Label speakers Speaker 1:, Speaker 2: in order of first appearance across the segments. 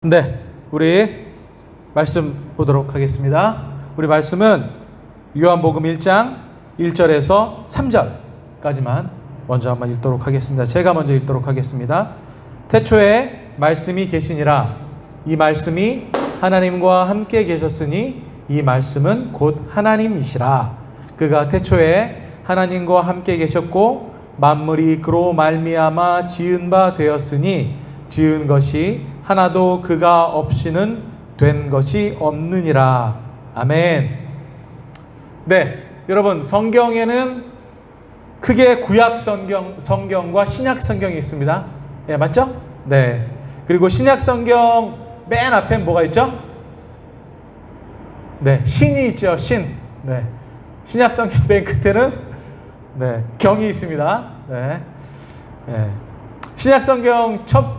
Speaker 1: 네, 우리 말씀 보도록 하겠습니다. 우리 말씀은 요한복음 1장 1절에서 3절까지만 먼저 한번 읽도록 하겠습니다. 제가 먼저 읽도록 하겠습니다. 태초에 말씀이 계시니라. 이 말씀이 하나님과 함께 계셨으니 이 말씀은 곧 하나님이시라. 그가 태초에 하나님과 함께 계셨고 만물이 그로 말미암아 지은 바 되었으니 지은 것이 하나도 그가 없이는 된 것이 없느니라. 아멘. 네, 여러분, 성경에는 크게 구약 성경과 신약 성경이 있습니다. 네, 맞죠? 네. 그리고 신약 성경 맨 앞에 뭐가 있죠? 네, 신이 있죠. 신. 네. 신약 성경 맨 끝에는 네, 경이 있습니다. 네. 네. 신약 성경 첫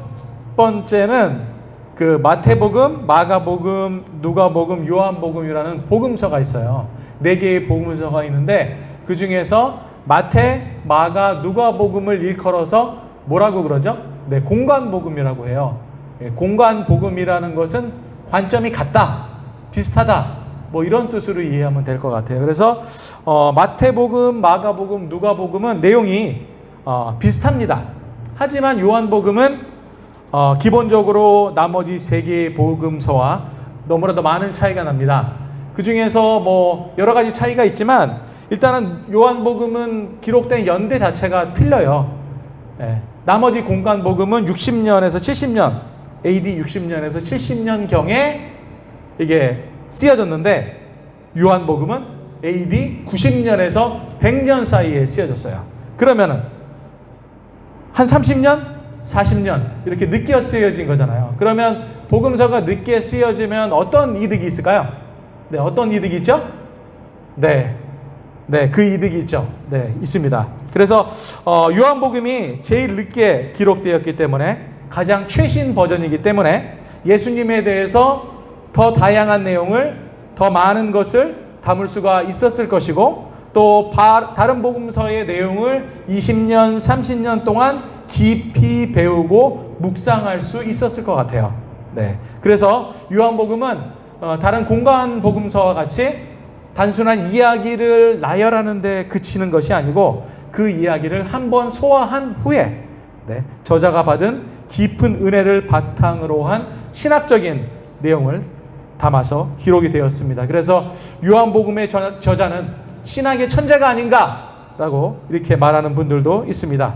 Speaker 1: 번째는 그 마태복음, 마가복음, 누가복음, 요한복음이라는 복음서가 있어요. 4개의 복음서가 있는데 그 중에서 마태, 마가, 누가복음을 일컬어서 뭐라고 그러죠? 네, 공관복음이라고 해요. 네, 공관복음이라는 것은 관점이 같다, 비슷하다, 뭐 이런 뜻으로 이해하면 될 것 같아요. 그래서 마태복음, 마가복음, 누가복음은 내용이 비슷합니다. 하지만 요한복음은 기본적으로 나머지 3개의 복음서와 너무나도 많은 차이가 납니다. 그 중에서 뭐 여러 가지 차이가 있지만 일단은 요한복음은 기록된 연대 자체가 틀려요. 네. 나머지 공관복음은 60년에서 70년, AD 60년에서 70년경에 이게 쓰여졌는데 요한복음은 AD 90년에서 100년 사이에 쓰여졌어요. 그러면은 한 30년? 40년 이렇게 늦게 쓰여진 거잖아요. 그러면 복음서가 늦게 쓰여지면 어떤 이득이 있을까요? 네, 어떤 이득이 있죠? 네, 그 이득이 있죠. 네, 있습니다. 그래서 요한복음이 제일 늦게 기록되었기 때문에 가장 최신 버전이기 때문에 예수님에 대해서 더 다양한 내용을, 더 많은 것을 담을 수가 있었을 것이고, 또 다른 복음서의 내용을 20년, 30년 동안 깊이 배우고 묵상할 수 있었을 것 같아요. 네. 그래서 요한복음은 다른 공간 복음서와 같이 단순한 이야기를 나열하는 데 그치는 것이 아니고 그 이야기를 한번 소화한 후에 저자가 받은 깊은 은혜를 바탕으로 한 신학적인 내용을 담아서 기록이 되었습니다. 그래서 요한복음의 저자는 신학의 천재가 아닌가라고 이렇게 말하는 분들도 있습니다.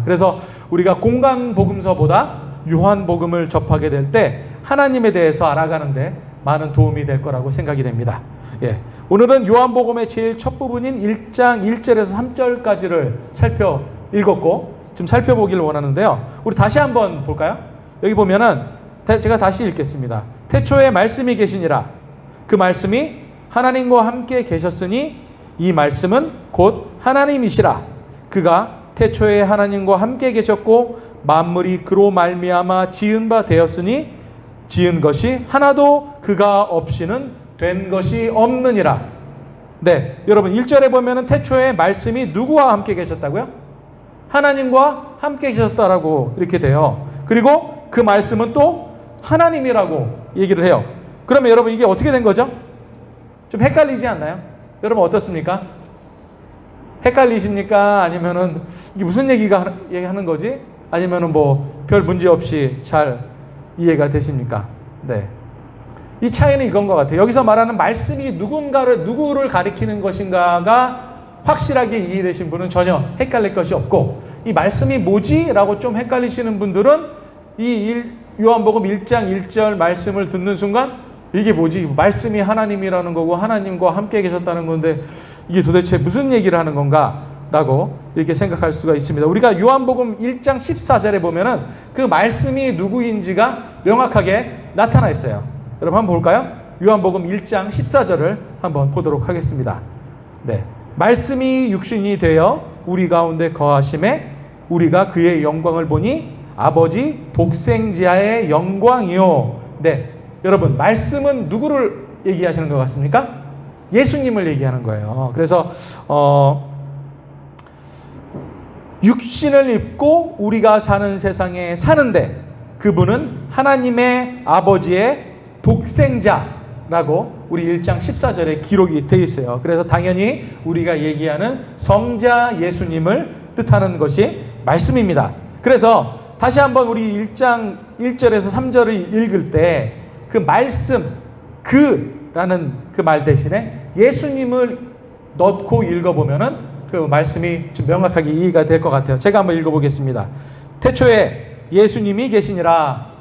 Speaker 1: 그래서 우리가 공간 복음서보다 요한복음을 접하게 될 때 하나님에 대해서 알아가는데 많은 도움이 될 거라고 생각이 됩니다. 예. 오늘은 요한복음의 제일 첫 부분인 1장 1절에서 3절까지를 읽었고 지금 살펴보기를 원하는데요. 우리 다시 한번 볼까요? 여기 보면은 제가 다시 읽겠습니다. 태초에 말씀이 계시니라. 그 말씀이 하나님과 함께 계셨으니 이 말씀은 곧 하나님이시라. 그가 태초에 하나님과 함께 계셨고 만물이 그로 말미암아 지은 바 되었으니 지은 것이 하나도 그가 없이는 된 것이 없느니라. 네, 여러분 1절에 보면은 태초에 말씀이 누구와 함께 계셨다고요? 하나님과 함께 계셨다라고 이렇게 돼요. 그리고 그 말씀은 또 하나님이라고 얘기를 해요. 그러면 여러분 이게 어떻게 된 거죠? 좀 헷갈리지 않나요? 여러분 어떻습니까? 헷갈리십니까? 아니면은 이게 무슨 얘기하는 거지? 아니면은 뭐 별 문제 없이 잘 이해가 되십니까? 네. 이 차이는 이건 것 같아요. 여기서 말하는 말씀이 누구를 가리키는 것인가가 확실하게 이해되신 분은 전혀 헷갈릴 것이 없고, 이 말씀이 뭐지? 라고 좀 헷갈리시는 분들은 이 요한복음 1장 1절 말씀을 듣는 순간 이게 뭐지? 말씀이 하나님이라는 거고 하나님과 함께 계셨다는 건데 이게 도대체 무슨 얘기를 하는 건가? 라고 이렇게 생각할 수가 있습니다. 우리가 요한복음 1장 14절에 보면은 그 말씀이 누구인지가 명확하게 나타나 있어요. 여러분 한번 볼까요? 요한복음 1장 14절을 한번 보도록 하겠습니다. 네. 말씀이 육신이 되어 우리 가운데 거하심에 우리가 그의 영광을 보니 아버지 독생자의 영광이요. 네. 여러분, 말씀은 누구를 얘기하시는 것 같습니까? 예수님을 얘기하는 거예요. 그래서 육신을 입고 우리가 사는 세상에 사는데 그분은 하나님의 아버지의 독생자라고 우리 1장 14절에 기록이 되어 있어요. 그래서 당연히 우리가 얘기하는 성자 예수님을 뜻하는 것이 말씀입니다. 그래서 다시 한번 우리 1장 1절에서 3절을 읽을 때 그 말씀, 그라는 그 말 대신에 예수님을 넣고 읽어보면은 그 말씀이 좀 명확하게 이해가 될 것 같아요. 제가 한번 읽어보겠습니다. 태초에 예수님이 계시니라.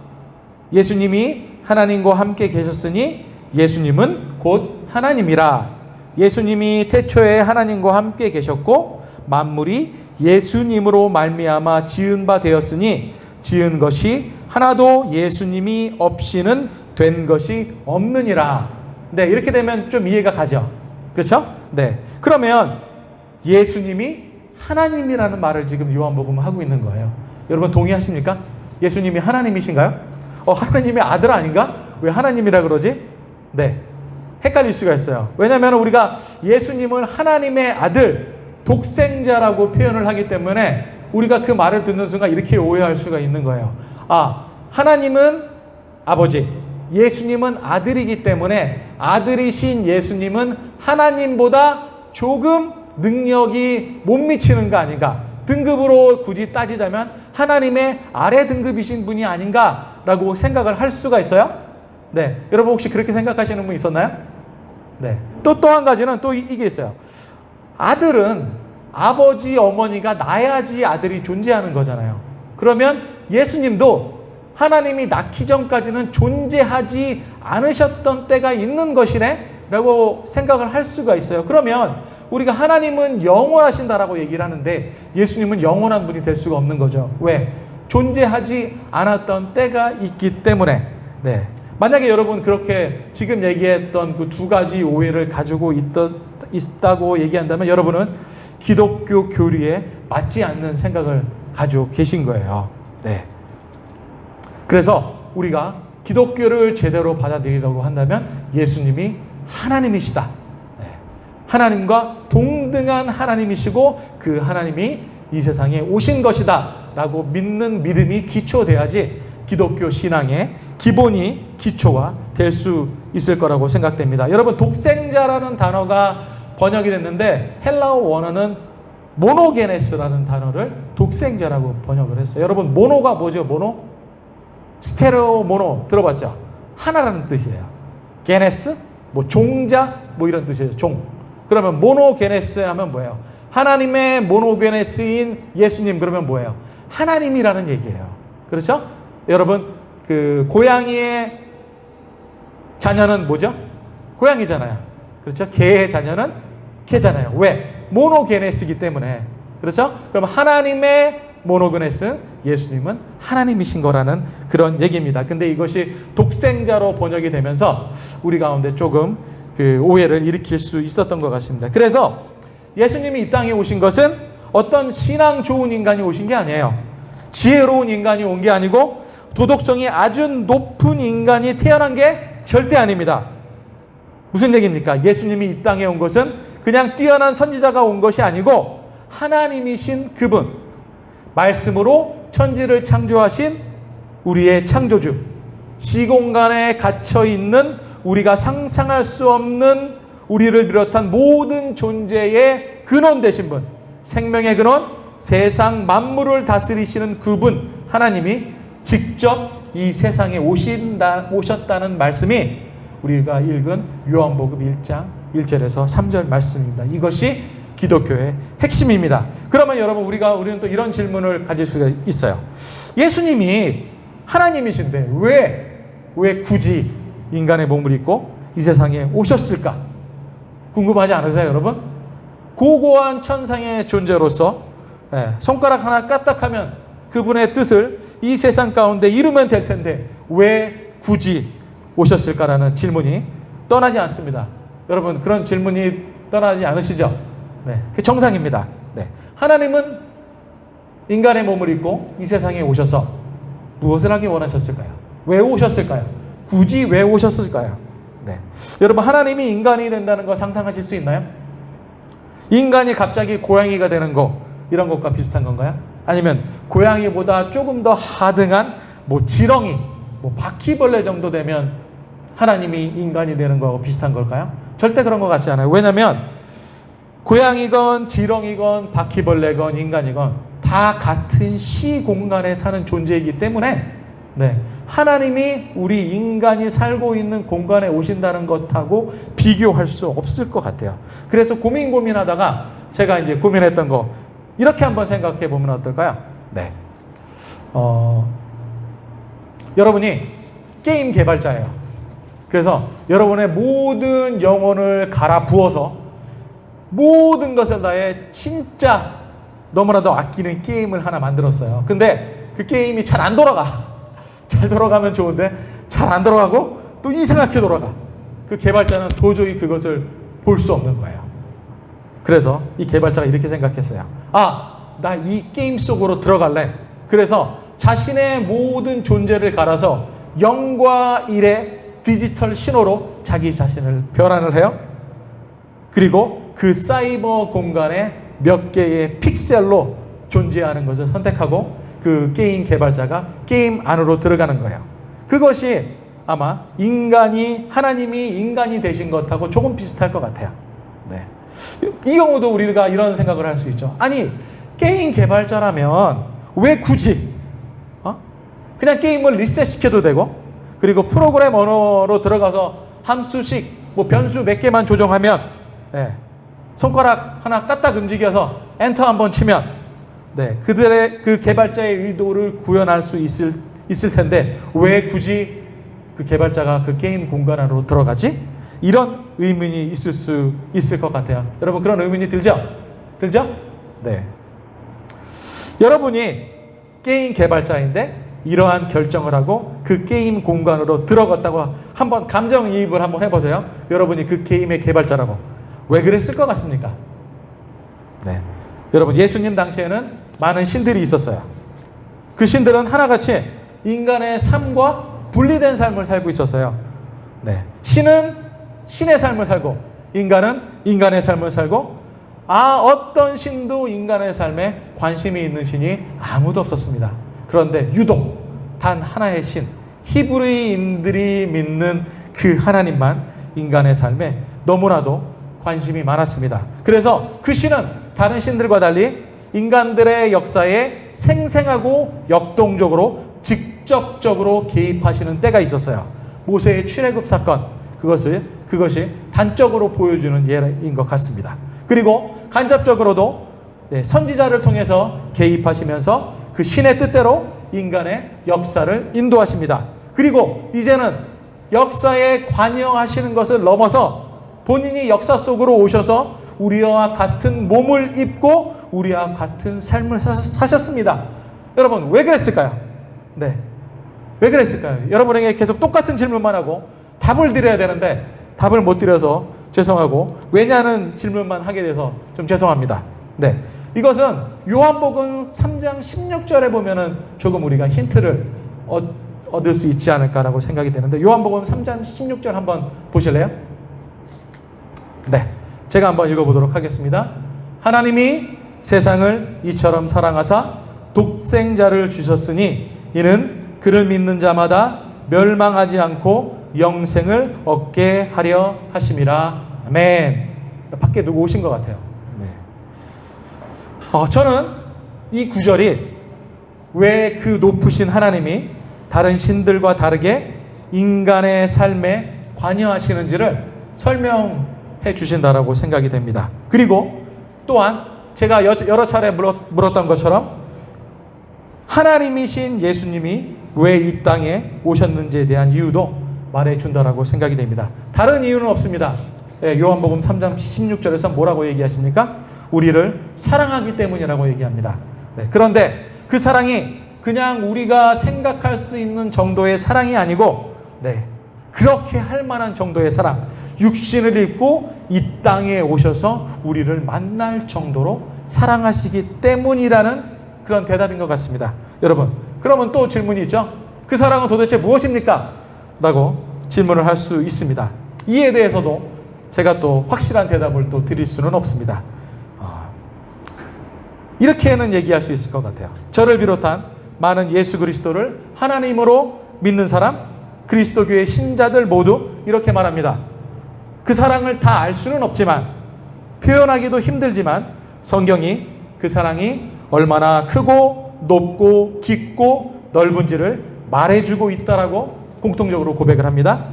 Speaker 1: 예수님이 하나님과 함께 계셨으니 예수님은 곧 하나님이라. 예수님이 태초에 하나님과 함께 계셨고 만물이 예수님으로 말미암아 지은 바 되었으니 지은 것이 하나도 예수님이 없이는 된 것이 없느니라. 네, 이렇게 되면 좀 이해가 가죠. 그렇죠? 네. 그러면 예수님이 하나님이라는 말을 지금 요한복음은 하고 있는 거예요. 여러분 동의하십니까? 예수님이 하나님이신가요? 하나님의 아들 아닌가? 왜 하나님이라 그러지? 네. 헷갈릴 수가 있어요. 왜냐하면 우리가 예수님을 하나님의 아들, 독생자라고 표현을 하기 때문에 우리가 그 말을 듣는 순간 이렇게 오해할 수가 있는 거예요. 하나님은 아버지, 예수님은 아들이기 때문에 아들이신 예수님은 하나님보다 조금 능력이 못 미치는 거 아닌가? 등급으로 굳이 따지자면 하나님의 아래 등급이신 분이 아닌가라고 생각을 할 수가 있어요? 네. 여러분 혹시 그렇게 생각하시는 분 있었나요? 네. 또 한 가지는 또 이게 있어요. 아들은 아버지, 어머니가 나야지 아들이 존재하는 거잖아요. 그러면 예수님도 하나님이 낳기 전까지는 존재하지 않으셨던 때가 있는 것이네? 라고 생각을 할 수가 있어요. 그러면 우리가 하나님은 영원하신다라고 얘기를 하는데 예수님은 영원한 분이 될 수가 없는 거죠. 왜? 존재하지 않았던 때가 있기 때문에. 네. 만약에 여러분 그렇게 지금 얘기했던 그 두 가지 오해를 가지고 있다고 얘기한다면 여러분은 기독교 교리에 맞지 않는 생각을 가지고 계신 거예요. 네. 그래서 우리가 기독교를 제대로 받아들이려고 한다면 예수님이 하나님이시다. 네. 하나님과 동등한 하나님이시고 그 하나님이 이 세상에 오신 것이다 라고 믿는 믿음이 기초돼야지 기독교 신앙의 기초가 될 수 있을 거라고 생각됩니다. 여러분 독생자라는 단어가 번역이 됐는데 헬라어 원어는 모노게네스라는 단어를 독생자라고 번역을 했어요. 여러분 모노가 뭐죠? 모노? 스테레오 모노 들어봤죠? 하나라는 뜻이에요. 게네스? 종자? 이런 뜻이에요. 종. 그러면 모노게네스 하면 뭐예요? 하나님의 모노게네스인 예수님 그러면 뭐예요? 하나님이라는 얘기예요. 그렇죠? 여러분 그 고양이의 자녀는 뭐죠? 고양이잖아요. 그렇죠? 개의 자녀는 개잖아요. 왜? 모노게네스이기 때문에. 그렇죠? 그럼 하나님의 모노게네스, 예수님은 하나님이신 거라는 그런 얘기입니다. 근데 이것이 독생자로 번역이 되면서 우리 가운데 조금 그 오해를 일으킬 수 있었던 것 같습니다. 그래서 예수님이 이 땅에 오신 것은 어떤 신앙 좋은 인간이 오신 게 아니에요. 지혜로운 인간이 온 게 아니고 도덕성이 아주 높은 인간이 태어난 게 절대 아닙니다. 무슨 얘기입니까? 예수님이 이 땅에 온 것은 그냥 뛰어난 선지자가 온 것이 아니고 하나님이신 그분, 말씀으로 천지를 창조하신 우리의 창조주, 시공간에 갇혀있는 우리가 상상할 수 없는 우리를 비롯한 모든 존재의 근원 되신 분, 생명의 근원, 세상 만물을 다스리시는 그분 하나님이 직접 이 세상에 오셨다는 말씀이 우리가 읽은 요한복음 1장 1절에서 3절 말씀입니다. 이것이 기독교의 핵심입니다. 그러면 여러분 우리는 또 이런 질문을 가질 수가 있어요. 예수님이 하나님이신데 왜 굳이 인간의 몸을 입고 이 세상에 오셨을까? 궁금하지 않으세요, 여러분? 고고한 천상의 존재로서 손가락 하나 까딱하면 그분의 뜻을 이 세상 가운데 이루면 될 텐데 왜 굳이 오셨을까라는 질문이 떠나지 않습니다. 여러분 그런 질문이 떠나지 않으시죠? 네, 그 정상입니다. 네. 하나님은 인간의 몸을 입고 이 세상에 오셔서 무엇을 하기 원하셨을까요? 왜 오셨을까요? 굳이 왜 오셨을까요? 네. 여러분 하나님이 인간이 된다는 거 상상하실 수 있나요? 인간이 갑자기 고양이가 되는 거 이런 것과 비슷한 건가요? 아니면 고양이보다 조금 더 하등한 지렁이 뭐 바퀴벌레 정도 되면 하나님이 인간이 되는 거하고 비슷한 걸까요? 절대 그런 것 같지 않아요. 왜냐하면 고양이건 지렁이건 바퀴벌레건 인간이건 다 같은 시공간에 사는 존재이기 때문에 하나님이 우리 인간이 살고 있는 공간에 오신다는 것하고 비교할 수 없을 것 같아요. 그래서 고민하다가 제가 이제 고민했던 거 이렇게 한번 생각해 보면 어떨까요? 여러분이 게임 개발자예요. 그래서 여러분의 모든 영혼을 갈아 부어서 모든 것을 다해 진짜 너무나도 아끼는 게임을 하나 만들었어요. 근데 그 게임이 잘 안 돌아가. 잘 돌아가면 좋은데 잘 안 돌아가고 또 이상하게 돌아가. 그 개발자는 도저히 그것을 볼 수 없는 거예요. 그래서 이 개발자가 이렇게 생각했어요. 나 이 게임 속으로 들어갈래. 그래서 자신의 모든 존재를 갈아서 0과 1의 디지털 신호로 자기 자신을 변환을 해요. 그리고 그 사이버 공간에 몇 개의 픽셀로 존재하는 것을 선택하고 그 게임 개발자가 게임 안으로 들어가는 거예요. 그것이 아마 하나님이 인간이 되신 것하고 조금 비슷할 것 같아요. 이 경우도 우리가 이런 생각을 할 수 있죠. 아니, 게임 개발자라면 왜 굳이 그냥 게임을 리셋시켜도 되고, 그리고 프로그램 언어로 들어가서 함수식 변수 몇 개만 조정하면 손가락 하나 까딱 움직여서 엔터 한번 치면 그들의 그 개발자의 의도를 구현할 수 있을 텐데 왜 굳이 그 개발자가 그 게임 공간 안으로 들어가지? 이런 의문이 있을 수 있을 것 같아요. 여러분, 그런 의문이 들죠? 여러분이 게임 개발자인데 이러한 결정을 하고 그 게임 공간으로 들어갔다고 한번 감정이입을 한번 해보세요. 여러분이 그 게임의 개발자라고 왜 그랬을 것 같습니까? 여러분, 예수님 당시에는 많은 신들이 있었어요. 그 신들은 하나같이 인간의 삶과 분리된 삶을 살고 있었어요. 신은 신의 삶을 살고 인간은 인간의 삶을 살고 어떤 신도 인간의 삶에 관심이 있는 신이 아무도 없었습니다. 그런데 유독 단 하나의 신, 히브리인들이 믿는 그 하나님만 인간의 삶에 너무나도 관심이 많았습니다. 그래서 그 신은 다른 신들과 달리 인간들의 역사에 생생하고 역동적으로 직접적으로 개입하시는 때가 있었어요. 모세의 출애굽 사건, 그것이 단적으로 보여주는 예인 것 같습니다. 그리고 간접적으로도 선지자를 통해서 개입하시면서 그 신의 뜻대로 인간의 역사를 인도하십니다. 그리고 이제는 역사에 관여하시는 것을 넘어서 본인이 역사 속으로 오셔서 우리와 같은 몸을 입고 우리와 같은 삶을 사셨습니다. 여러분, 왜 그랬을까요? 왜 그랬을까요? 여러분에게 계속 똑같은 질문만 하고 답을 드려야 되는데 답을 못 드려서 죄송하고 왜냐는 질문만 하게 돼서 좀 죄송합니다. 이것은 요한복음 3장 16절에 보면은 조금 우리가 힌트를 얻을 수 있지 않을까라고 생각이 되는데, 요한복음 3장 16절 한번 보실래요? 제가 한번 읽어보도록 하겠습니다. 하나님이 세상을 이처럼 사랑하사 독생자를 주셨으니 이는 그를 믿는 자마다 멸망하지 않고 영생을 얻게 하려 하심이라. 아멘. 밖에 누구 오신 것 같아요. 저는 이 구절이 왜 그 높으신 하나님이 다른 신들과 다르게 인간의 삶에 관여하시는지를 설명해 주신다라고 생각이 됩니다. 그리고 또한 제가 여러 차례 물었던 것처럼 하나님이신 예수님이 왜 이 땅에 오셨는지에 대한 이유도 말해 준다라고 생각이 됩니다. 다른 이유는 없습니다. 요한복음 3장 16절에서 뭐라고 얘기하십니까? 우리를 사랑하기 때문이라고 얘기합니다. 그런데 그 사랑이 그냥 우리가 생각할 수 있는 정도의 사랑이 아니고 그렇게 할 만한 정도의 사랑, 육신을 입고 이 땅에 오셔서 우리를 만날 정도로 사랑하시기 때문이라는 그런 대답인 것 같습니다. 여러분, 그러면 또 질문이 있죠. 그 사랑은 도대체 무엇입니까? 라고 질문을 할 수 있습니다. 이에 대해서도 제가 또 확실한 대답을 또 드릴 수는 없습니다. 이렇게는 얘기할 수 있을 것 같아요. 저를 비롯한 많은 예수 그리스도를 하나님으로 믿는 사람, 그리스도교의 신자들 모두 이렇게 말합니다. 그 사랑을 다 알 수는 없지만, 표현하기도 힘들지만 성경이 그 사랑이 얼마나 크고 높고 깊고 넓은지를 말해주고 있다라고 공통적으로 고백을 합니다.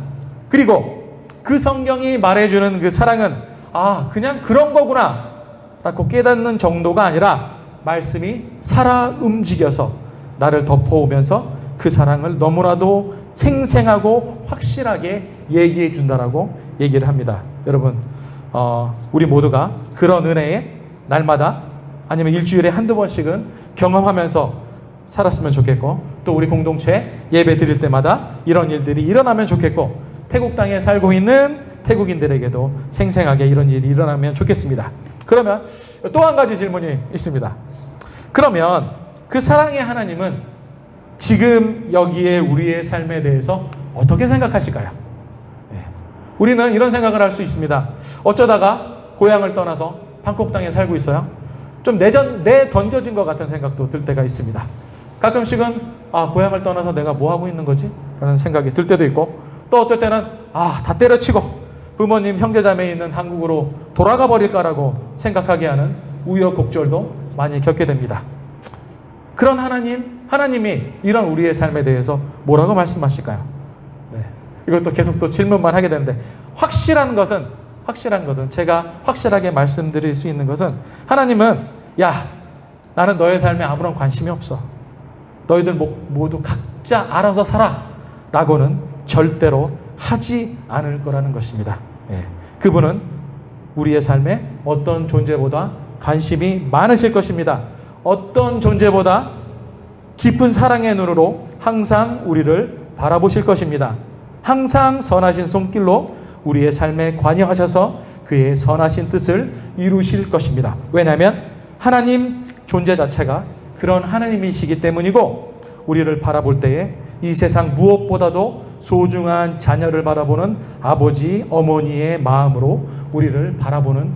Speaker 1: 그리고 그 성경이 말해주는 그 사랑은 그냥 그런 거구나 라고 깨닫는 정도가 아니라 말씀이 살아 움직여서 나를 덮어오면서 그 사랑을 너무나도 생생하고 확실하게 얘기해 준다라고 얘기를 합니다. 여러분, 우리 모두가 그런 은혜에 날마다 아니면 일주일에 한두 번씩은 경험하면서 살았으면 좋겠고, 또 우리 공동체 예배 드릴 때마다 이런 일들이 일어나면 좋겠고, 태국 땅에 살고 있는 태국인들에게도 생생하게 이런 일이 일어나면 좋겠습니다. 그러면 또 한 가지 질문이 있습니다. 그러면 그 사랑의 하나님은 지금 여기에 우리의 삶에 대해서 어떻게 생각하실까요? 우리는 이런 생각을 할 수 있습니다. 어쩌다가 고향을 떠나서 방콕 땅에 살고 있어요. 좀 내던져진 것 같은 생각도 들 때가 있습니다. 가끔씩은 고향을 떠나서 내가 뭐 하고 있는 거지? 라는 생각이 들 때도 있고, 또 어떨 때는 다 때려치고 부모님 형제자매 있는 한국으로 돌아가 버릴까라고 생각하게 하는 우여곡절도 많이 겪게 됩니다. 그런 하나님이 이런 우리의 삶에 대해서 뭐라고 말씀하실까요? 이것도 계속 또 질문만 하게 되는데, 확실한 것은 제가 확실하게 말씀드릴 수 있는 것은, 하나님은 나는 너의 삶에 아무런 관심이 없어, 너희들 모두 각자 알아서 살아 라고는 절대로 하지 않을 거라는 것입니다. 그분은 우리의 삶에 어떤 존재보다 관심이 많으실 것입니다. 어떤 존재보다 깊은 사랑의 눈으로 항상 우리를 바라보실 것입니다. 항상 선하신 손길로 우리의 삶에 관여하셔서 그의 선하신 뜻을 이루실 것입니다. 왜냐하면 하나님 존재 자체가 그런 하나님이시기 때문이고, 우리를 바라볼 때에 이 세상 무엇보다도 소중한 자녀를 바라보는 아버지, 어머니의 마음으로 우리를 바라보는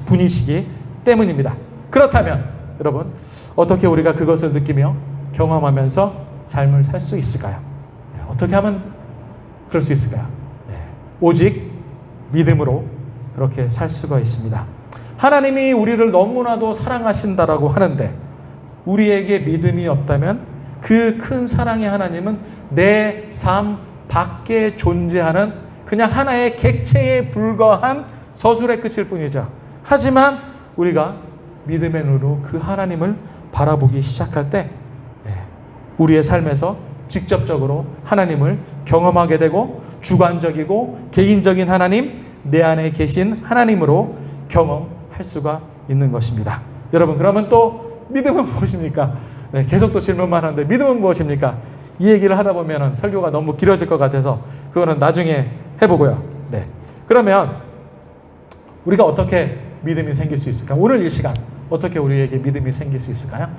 Speaker 1: 분이시기 때문입니다. 그렇다면 여러분, 어떻게 우리가 그것을 느끼며 경험하면서 삶을 살 수 있을까요? 어떻게 하면 그럴 수 있을까요? 오직 믿음으로 그렇게 살 수가 있습니다. 하나님이 우리를 너무나도 사랑하신다라고 하는데, 우리에게 믿음이 없다면 그 큰 사랑의 하나님은 내 삶 밖에 존재하는 그냥 하나의 객체에 불과한 서술의 끝일 뿐이죠. 하지만 우리가 믿음의 눈으로 그 하나님을 바라보기 시작할 때 우리의 삶에서 직접적으로 하나님을 경험하게 되고, 주관적이고 개인적인 하나님, 내 안에 계신 하나님으로 경험할 수가 있는 것입니다. 여러분, 그러면 또 믿음은 무엇입니까? 계속 또 질문만 하는데 믿음은 무엇입니까? 이 얘기를 하다 보면 설교가 너무 길어질 것 같아서 그거는 나중에 해보고요. 그러면 우리가 어떻게 믿음이 생길 수 있을까? 오늘 이 시간 어떻게 우리에게 믿음이 생길 수 있을까요?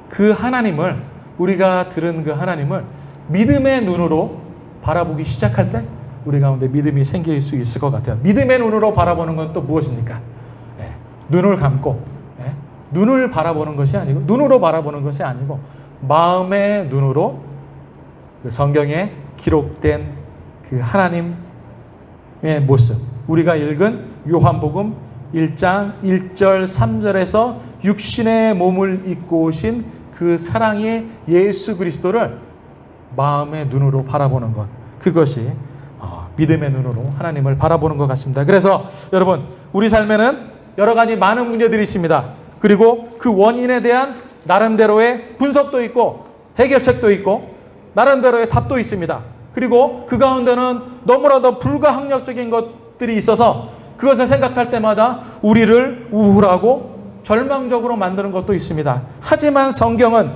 Speaker 1: 그 하나님을, 우리가 들은 그 하나님을 믿음의 눈으로 바라보기 시작할 때 우리 가운데 믿음이 생길 수 있을 것 같아요. 믿음의 눈으로 바라보는 건 또 무엇입니까? 눈을 감고 눈을 바라보는 것이 아니고, 눈으로 바라보는 것이 아니고 마음의 눈으로 그 성경에 기록된 그 하나님의 모습, 우리가 읽은 요한복음 1장 1절 3절에서 육신의 몸을 입고 오신 그 사랑의 예수 그리스도를 마음의 눈으로 바라보는 것, 그것이 믿음의 눈으로 하나님을 바라보는 것 같습니다. 그래서 여러분, 우리 삶에는 여러 가지 많은 문제들이 있습니다. 그리고 그 원인에 대한 나름대로의 분석도 있고 해결책도 있고 나름대로의 답도 있습니다. 그리고 그 가운데는 너무나도 불가항력적인 것들이 있어서 그것을 생각할 때마다 우리를 우울하고 절망적으로 만드는 것도 있습니다. 하지만 성경은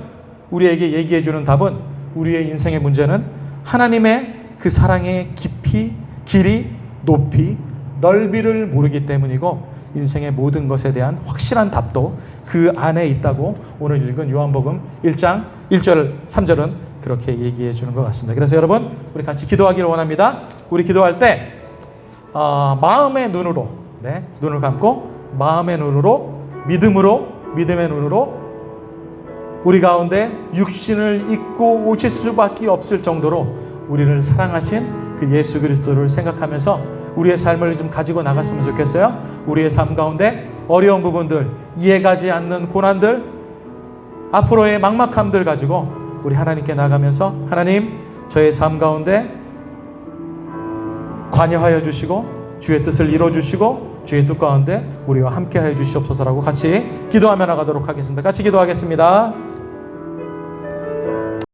Speaker 1: 우리에게 얘기해 주는 답은, 우리의 인생의 문제는 하나님의 그 사랑의 깊이, 길이, 높이, 넓이를 모르기 때문이고, 인생의 모든 것에 대한 확실한 답도 그 안에 있다고 오늘 읽은 요한복음 1장 1절 3절은 그렇게 얘기해 주는 것 같습니다. 그래서 여러분, 우리 같이 기도하기를 원합니다. 우리 기도할 때 마음의 눈으로, 눈을 감고 마음의 눈으로, 믿음의 눈으로 우리 가운데 육신을 입고 오실 수밖에 없을 정도로 우리를 사랑하신 그 예수 그리스도를 생각하면서 우리의 삶을 좀 가지고 나갔으면 좋겠어요. 우리의 삶 가운데 어려운 부분들, 이해가지 않는 고난들, 앞으로의 막막함들 가지고 우리 하나님께 나가면서 하나님, 저의 삶 가운데 관여하여 주시고 주의 뜻을 이루어 주시고 주의 뜻 가운데 우리와 함께 하여 주시옵소서라고 같이 기도하며 나가도록 하겠습니다. 같이 기도하겠습니다.